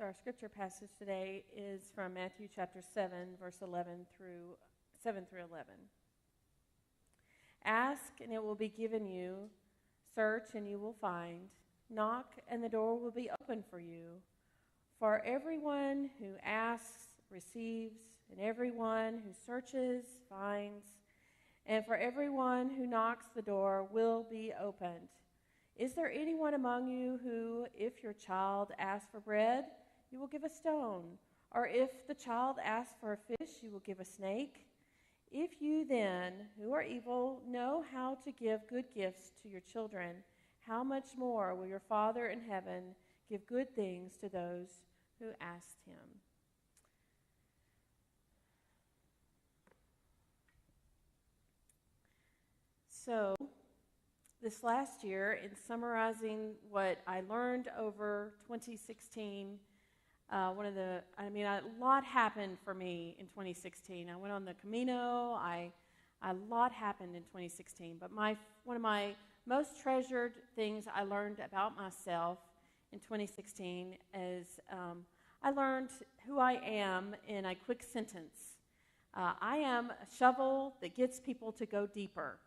So our scripture passage today is from Matthew chapter 7, verse 7 through 11. Ask, and it will be given you. Search, and you will find. Knock, and the door will be open for you. For everyone who asks receives, and everyone who searches finds, and for everyone who knocks, the door will be opened. Is there anyone among you who, if your child asks for bread, you will give a stone? Or if the child asks for a fish, you will give a snake? If you then, who are evil, know how to give good gifts to your children, how much more will your Father in heaven give good things to those who ask him? So, this last year, in summarizing what I learned over 2016, a lot happened for me in 2016. I went on the Camino. A lot happened in 2016. But one of my most treasured things I learned about myself in 2016 is I learned who I am in a quick sentence. I am a shovel that gets people to go deeper.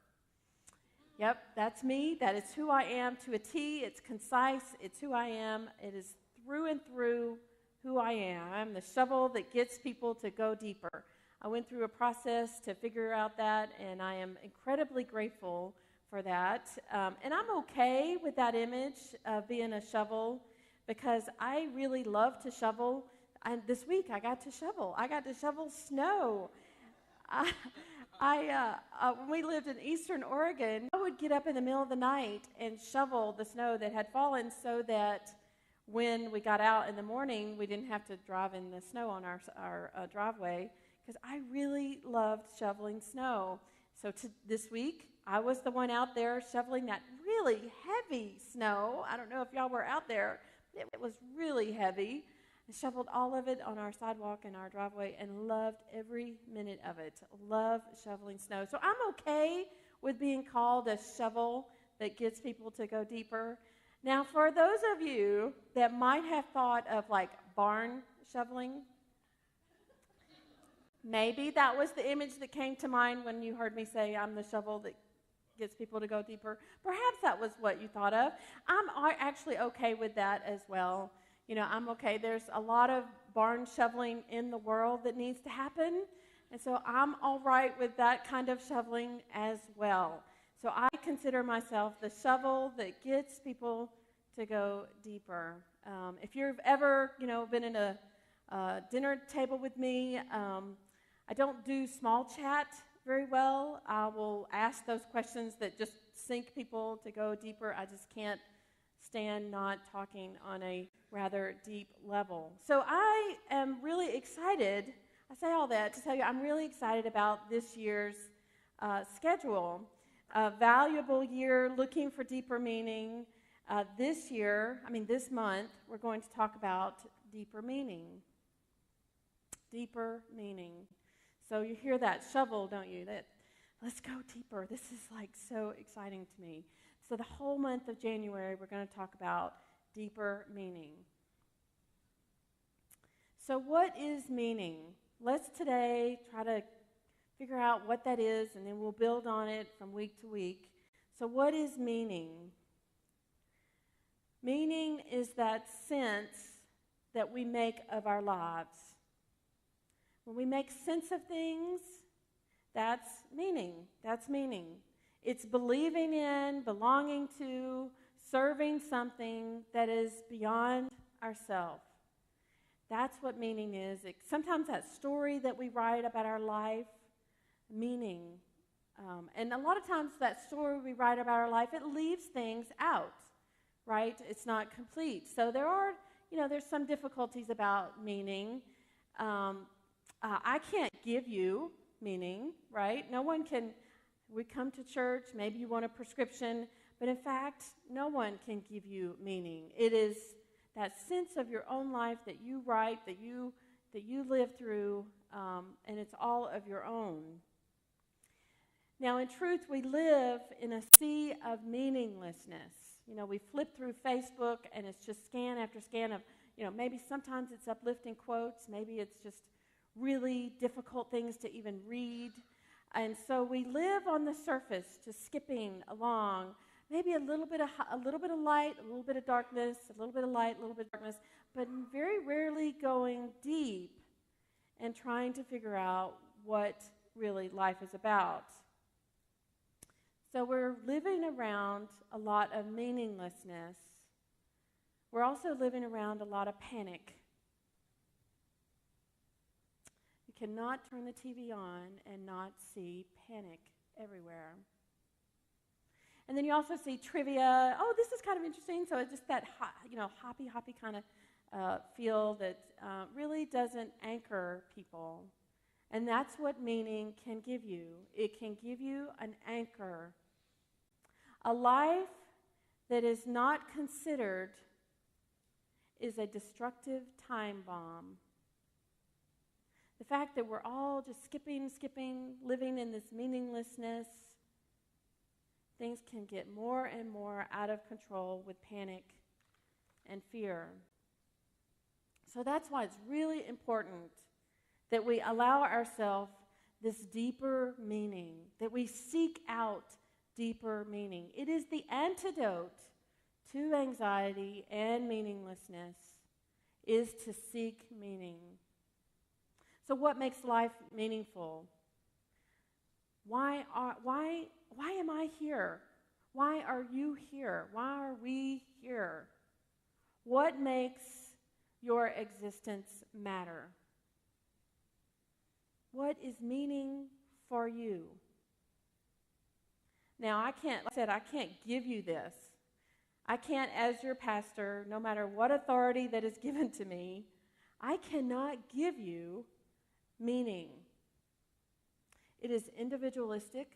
Yep, that's me. That is who I am to a T. It's concise. It's who I am. It is through and through who I am. I'm the shovel that gets people to go deeper. I went through a process to figure out that, and I am incredibly grateful for that. And I'm okay with that image of being a shovel because I really love to shovel. And this week I got to shovel. I got to shovel snow. When we lived in eastern Oregon, I would get up in the middle of the night and shovel the snow that had fallen so that when we got out in the morning, we didn't have to drive in the snow on our driveway because I really loved shoveling snow. So this week, I was the one out there shoveling that really heavy snow. I don't know if y'all were out there, but it was really heavy. I shoveled all of it on our sidewalk and our driveway and loved every minute of it. Love shoveling snow. So I'm okay with being called a shovel that gets people to go deeper. Now, for those of you that might have thought of like barn shoveling, maybe that was the image that came to mind when you heard me say I'm the shovel that gets people to go deeper. Perhaps that was what you thought of. I'm actually okay with that as well. You know, I'm okay. There's a lot of barn shoveling in the world that needs to happen, and so I'm all right with that kind of shoveling as well. So I consider myself the shovel that gets people to go deeper. If you've ever, been in a dinner table with me, I don't do small chat very well. I will ask those questions that just sink people to go deeper. I just can't stand not talking on a rather deep level. So I am really excited. I say all that to tell you I'm really excited about this year's schedule. A valuable year looking for deeper meaning. This month, we're going to talk about deeper meaning. Deeper meaning. So you hear that shovel, don't you? That let's go deeper. This is like so exciting to me. So the whole month of January, we're going to talk about deeper meaning. So what is meaning? Let's today try to figure out what that is, and then we'll build on it from week to week. So what is meaning? Meaning is that sense that we make of our lives. When we make sense of things, that's meaning. That's meaning. It's believing in, belonging to, serving something that is beyond ourselves. That's what meaning is. Sometimes that story that we write about our life, meaning. And a lot of times that story we write about our life, it leaves things out, right? It's not complete. So there's some difficulties about meaning. I can't give you meaning, right? No one can. We come to church, maybe you want a prescription, but in fact, no one can give you meaning. It is that sense of your own life that you write, that you live through, and it's all of your own. Now, in truth, we live in a sea of meaninglessness. We flip through Facebook, and it's just scan after scan of, maybe sometimes it's uplifting quotes, maybe it's just really difficult things to even read. And so we live on the surface, just skipping along, maybe a little bit of light, a little bit of darkness, a little bit of light, a little bit of darkness, but very rarely going deep and trying to figure out what really life is about. So we're living around a lot of meaninglessness. We're also living around a lot of panic. You cannot turn the TV on and not see panic everywhere. And then you also see trivia. Oh, this is kind of interesting. So it's just that hoppy kind of feel that really doesn't anchor people. And that's what meaning can give you. It can give you an anchor. A life that is not considered is a destructive time bomb. The fact that we're all just skipping, living in this meaninglessness, things can get more and more out of control with panic and fear. So that's why it's really important that we allow ourselves this deeper meaning, that we seek out deeper meaning. It is the antidote to anxiety and meaninglessness, is to seek meaning. So what makes life meaningful? Why am I here? Why are you here? Why are we here? What makes your existence matter? What is meaning for you? Now, I can't give you this. I can't, as your pastor, no matter what authority that is given to me, I cannot give you meaning. It is individualistic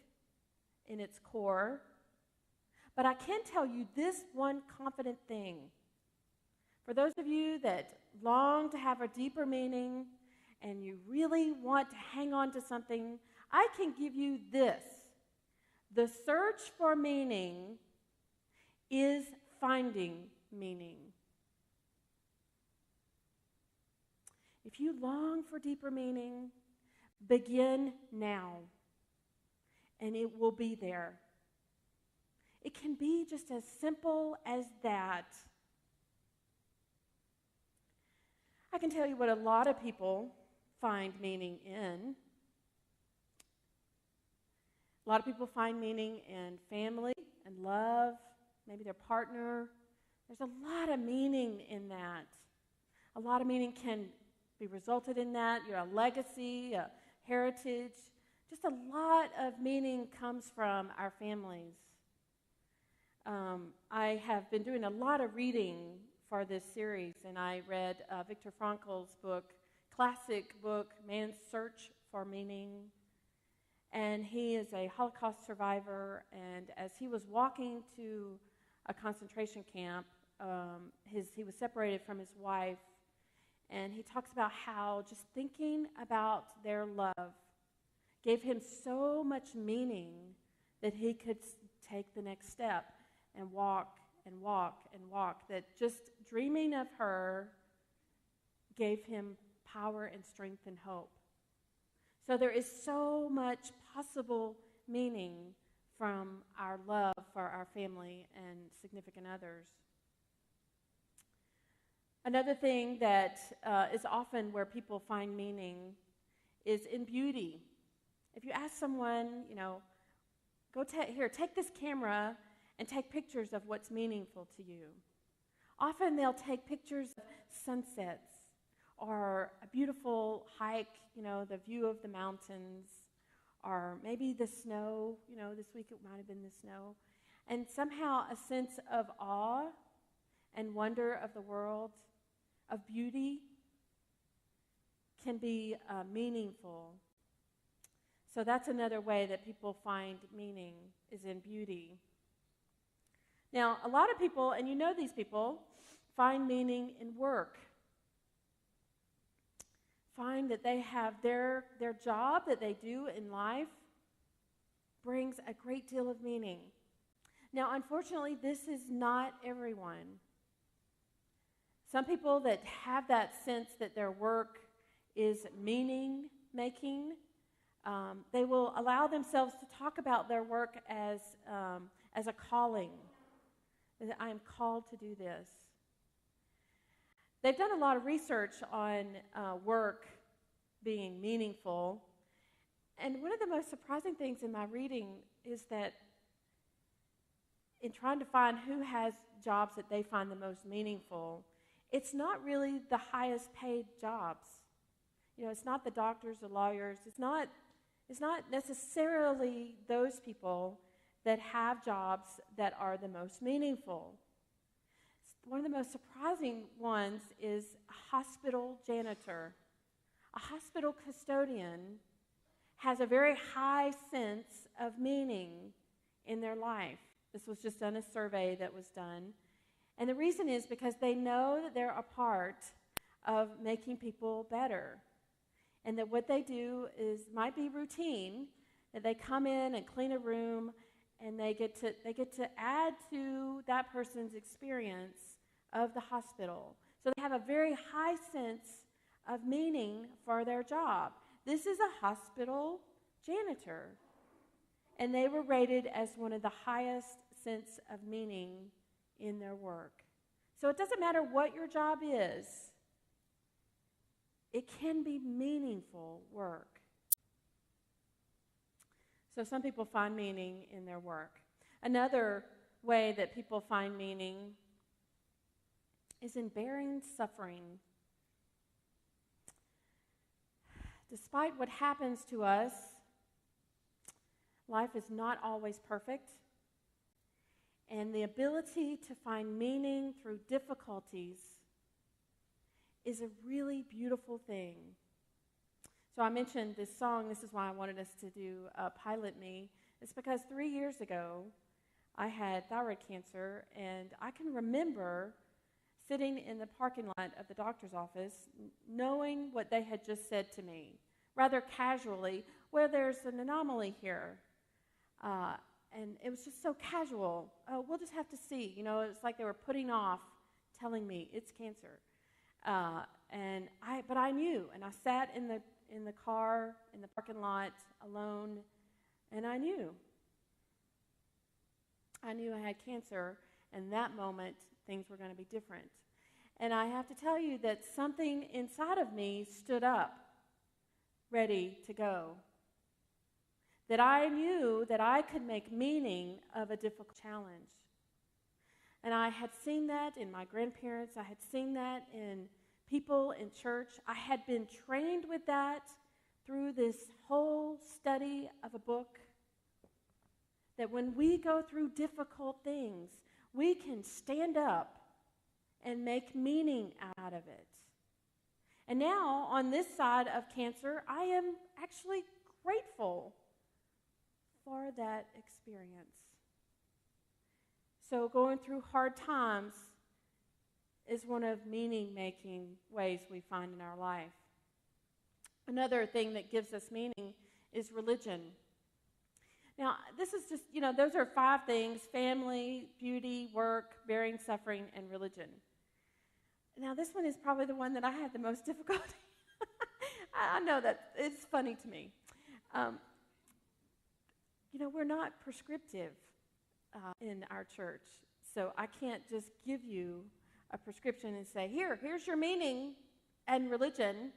in its core, but I can tell you this one confident thing. For those of you that long to have a deeper meaning and you really want to hang on to something, I can give you this. The search for meaning is finding meaning. If you long for deeper meaning, begin now, and it will be there. It can be just as simple as that. I can tell you what a lot of people find meaning in. A lot of people find meaning in family and love, maybe their partner. There's a lot of meaning in that. A lot of meaning can be resulted in that. You're a legacy, a heritage. Just a lot of meaning comes from our families. I have been doing a lot of reading for this series, and I read Viktor Frankl's book, classic book, Man's Search for Meaning. And he is a Holocaust survivor, and as he was walking to a concentration camp, he was separated from his wife, and he talks about how just thinking about their love gave him so much meaning that he could take the next step and walk and walk and walk, that just dreaming of her gave him power and strength and hope. So there is so much possible meaning from our love for our family and significant others. Another thing that is often where people find meaning is in beauty. If you ask someone, take this camera and take pictures of what's meaningful to you. Often they'll take pictures of sunsets or a beautiful hike, the view of the mountains, or maybe the snow, this week it might have been the snow. And somehow a sense of awe and wonder of the world, of beauty, can be meaningful. So that's another way that people find meaning, is in beauty. Now, a lot of people, and you know these people, find meaning in work. Find that they have their job that they do in life brings a great deal of meaning. Now, unfortunately, this is not everyone. Some people that have that sense that their work is meaning-making, they will allow themselves to talk about their work as a calling. That I am called to do this. They've done a lot of research on work being meaningful. And one of the most surprising things in my reading is that in trying to find who has jobs that they find the most meaningful, it's not really the highest paid jobs. You know, it's not the doctors, the lawyers. It's not necessarily those people that have jobs that are the most meaningful. One of the most surprising ones is a hospital janitor. A hospital custodian has a very high sense of meaning in their life. This was just done a survey that was done. And the reason is because they know that they're a part of making people better. And that what they do might be routine, that they come in and clean a room and they get to add to that person's experience of the hospital. So they have a very high sense of meaning for their job. This is a hospital janitor. And they were rated as one of the highest sense of meaning in their work. So it doesn't matter what your job is. It can be meaningful work. So some people find meaning in their work. Another way that people find meaning is in bearing suffering. Despite what happens to us, life is not always perfect. And the ability to find meaning through difficulties is a really beautiful thing. So I mentioned this song. This is why I wanted us to do Pilot Me. It's because 3 years ago, I had thyroid cancer, and I can remember sitting in the parking lot of the doctor's office, knowing what they had just said to me, rather casually, well, there's an anomaly here. And it was just so casual. Oh, we'll just have to see. You know, it's like they were putting off telling me it's cancer. But I knew, and I sat in the car, in the parking lot, alone, and I knew. I knew I had cancer, and that moment, things were going to be different. And I have to tell you that something inside of me stood up, ready to go. That I knew that I could make meaning of a difficult challenge. And I had seen that in my grandparents. I had seen that in people in church. I had been trained with that through this whole study of a book. That when we go through difficult things, we can stand up and make meaning out of it. And now, on this side of cancer, I am actually grateful for that experience. So going through hard times is one of meaning-making ways we find in our life. Another thing that gives us meaning is religion. Now, this is just, those are 5 things: family, beauty, work, bearing suffering, and religion. Now, this one is probably the one that I had the most difficulty. I know that it's funny to me. We're not prescriptive in our church, so I can't just give you a prescription and say, here's your meaning and religion.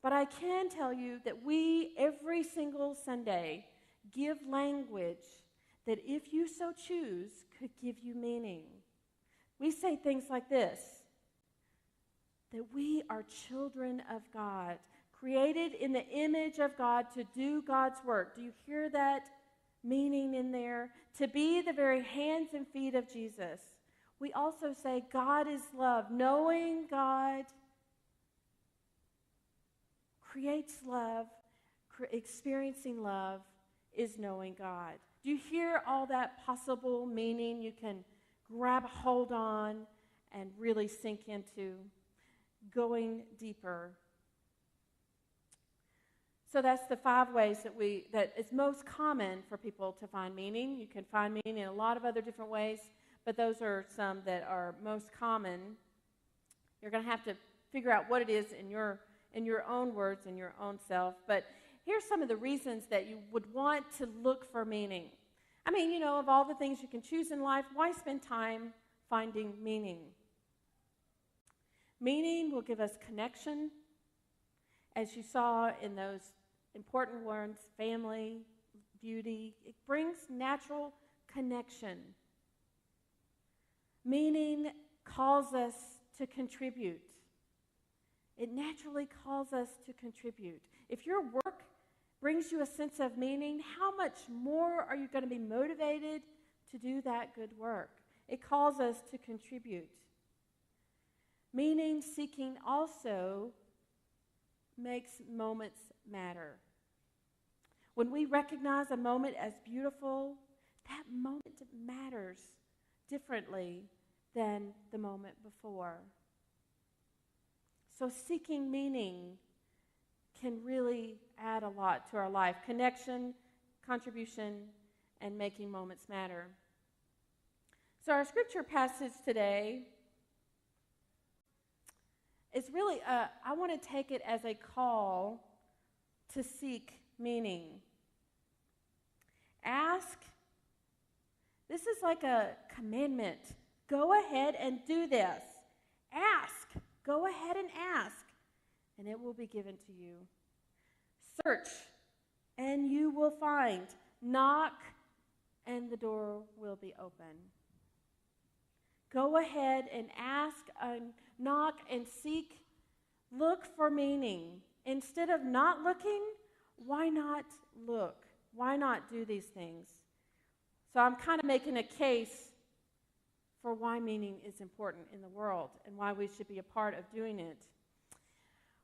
But I can tell you that we, every single Sunday, give language that, if you so choose, could give you meaning. We say things like this, that we are children of God, created in the image of God to do God's work. Do you hear that meaning in there? To be the very hands and feet of Jesus. We also say God is love. Knowing God creates love. Experiencing love is knowing God. Do you hear all that possible meaning you can grab a hold on and really sink into? Going deeper. So that's the 5 ways that it's most common for people to find meaning. You can find meaning in a lot of other different ways, but those are some that are most common. You're going to have to figure out what it is in your own words, in your own self. But here's some of the reasons that you would want to look for meaning. I mean, you know, of all the things you can choose in life, why spend time finding meaning? Meaning will give us connection, as you saw in those important words, family, beauty. It brings natural connection. Meaning calls us to contribute. It naturally calls us to contribute. If your work brings you a sense of meaning, how much more are you going to be motivated to do that good work? It calls us to contribute. Meaning seeking also makes moments matter. When we recognize a moment as beautiful, that moment matters differently than the moment before. So seeking meaning can really add a lot to our life. Connection, contribution, and making moments matter. So our scripture passage today is really, I want to take it as a call to seek meaning. Ask. This is like a commandment. Go ahead and do this. Ask. Go ahead and ask, and it will be given to you. Search, and you will find. Knock, and the door will be open. Go ahead and ask, knock, and seek. Look for meaning. Instead of not looking, why not look? Why not do these things? So I'm kind of making a case for why meaning is important in the world and why we should be a part of doing it.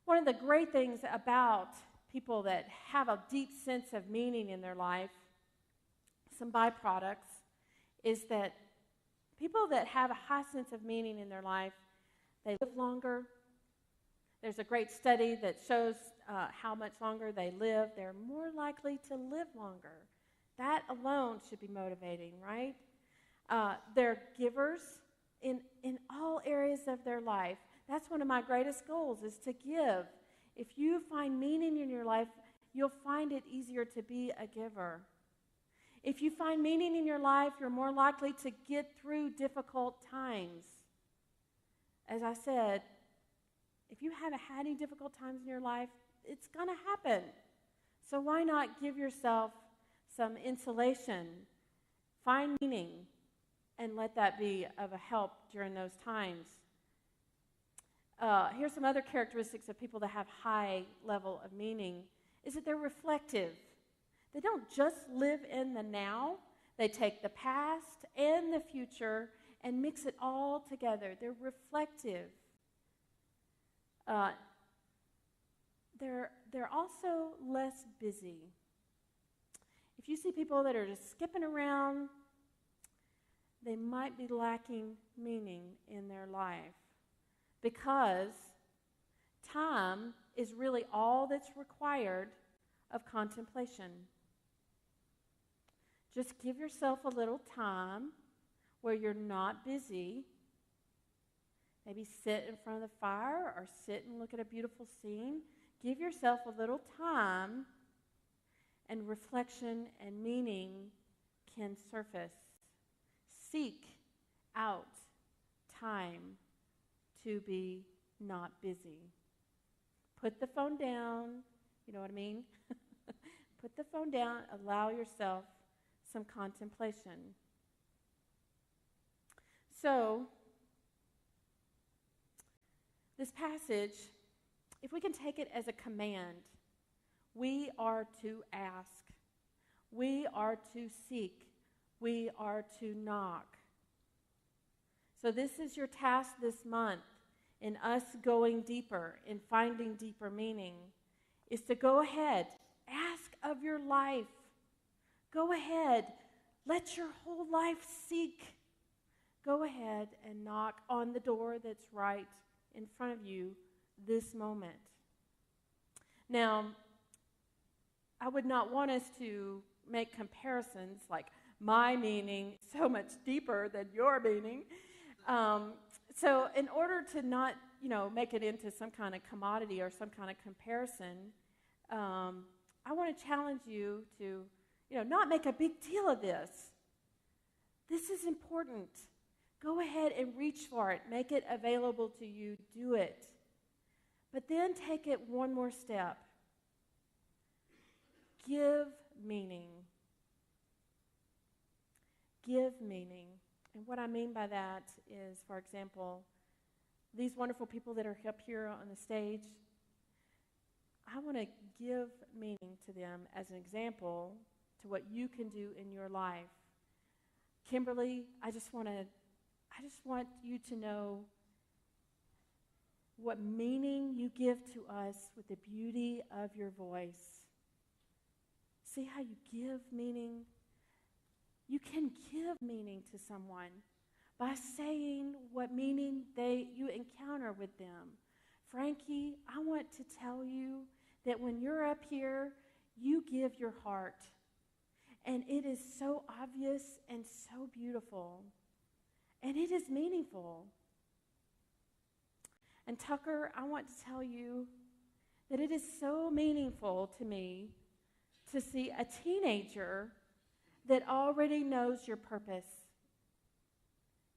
One of the great things about people that have a deep sense of meaning in their life, some byproducts, is that people that have a high sense of meaning in their life, they live longer. There's a great study that shows how much longer they live. They're more likely to live longer. That alone should be motivating, right? They're givers in all areas of their life. That's one of my greatest goals, is to give. If you find meaning in your life, you'll find it easier to be a giver. If you find meaning in your life, you're more likely to get through difficult times. As I said, if you haven't had any difficult times in your life, it's going to happen. So why not give yourself some insulation? Find meaning and let that be of a help during those times. Here's some other characteristics of people that have high level of meaning, is that they're reflective. They don't just live in the now. They take the past and the future and mix it all together. They're reflective. They're also less busy. If you see people that are just skipping around, they might be lacking meaning in their life, because time is really all that's required of contemplation. Just give yourself a little time where you're not busy. Maybe sit in front of the fire or sit and look at a beautiful scene. Give yourself a little time, and reflection and meaning can surface. Seek out time to be not busy. Put the phone down. You know what I mean? Put the phone down. Allow yourself some contemplation. So, this passage, if we can take it as a command, we are to ask. We are to seek. We are to knock. So this is your task this month in us going deeper, in finding deeper meaning, is to go ahead, ask of your life. Go ahead, let your whole life seek. Go ahead and knock on the door that's right in front of you this moment. Now, I would not want us to make comparisons like my meaning is so much deeper than your meaning. So in order to not make it into some kind of commodity or some kind of comparison. I want to challenge you to, not make a big deal of this. This is important. Go ahead and reach for it. Make it available to you. Do it. But then take it one more step. Give meaning. Give meaning. And what I mean by that is, for example, these wonderful people that are up here on the stage, I want to give meaning to them as an example to what you can do in your life. Kimberly, I just want you to know what meaning you give to us with the beauty of your voice. See how you give meaning? You can give meaning to someone by saying what meaning you encounter with them. Frankie, I want to tell you that when you're up here, you give your heart. And it is so obvious and so beautiful. And it is meaningful. And Tucker, I want to tell you that it is so meaningful to me to see a teenager that already knows your purpose.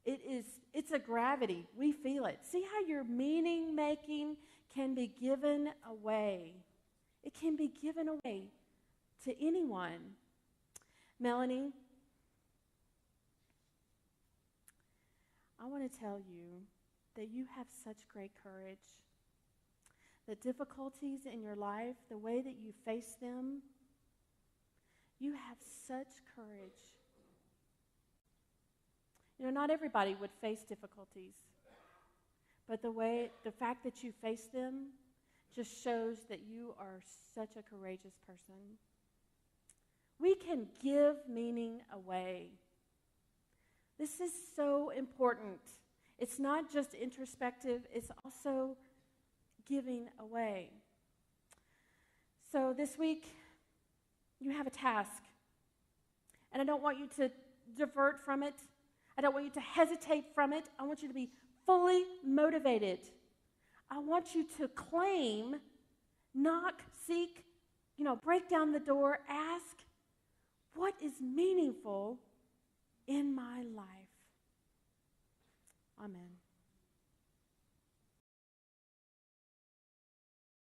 It's a gravity. We feel it. See how your meaning making can be given away. It can be given away to anyone. Melanie, I want to tell you that you have such great courage. The difficulties in your life, the way that you face them, you have such courage. Not everybody would face difficulties, but the fact that you face them just shows that you are such a courageous person. We can give meaning away. This is so important. It's not just introspective, it's also giving away. So this week, you have a task. And I don't want you to divert from it. I don't want you to hesitate from it. I want you to be fully motivated. I want you to claim, knock, seek, break down the door, ask, what is meaningful in my life? Amen.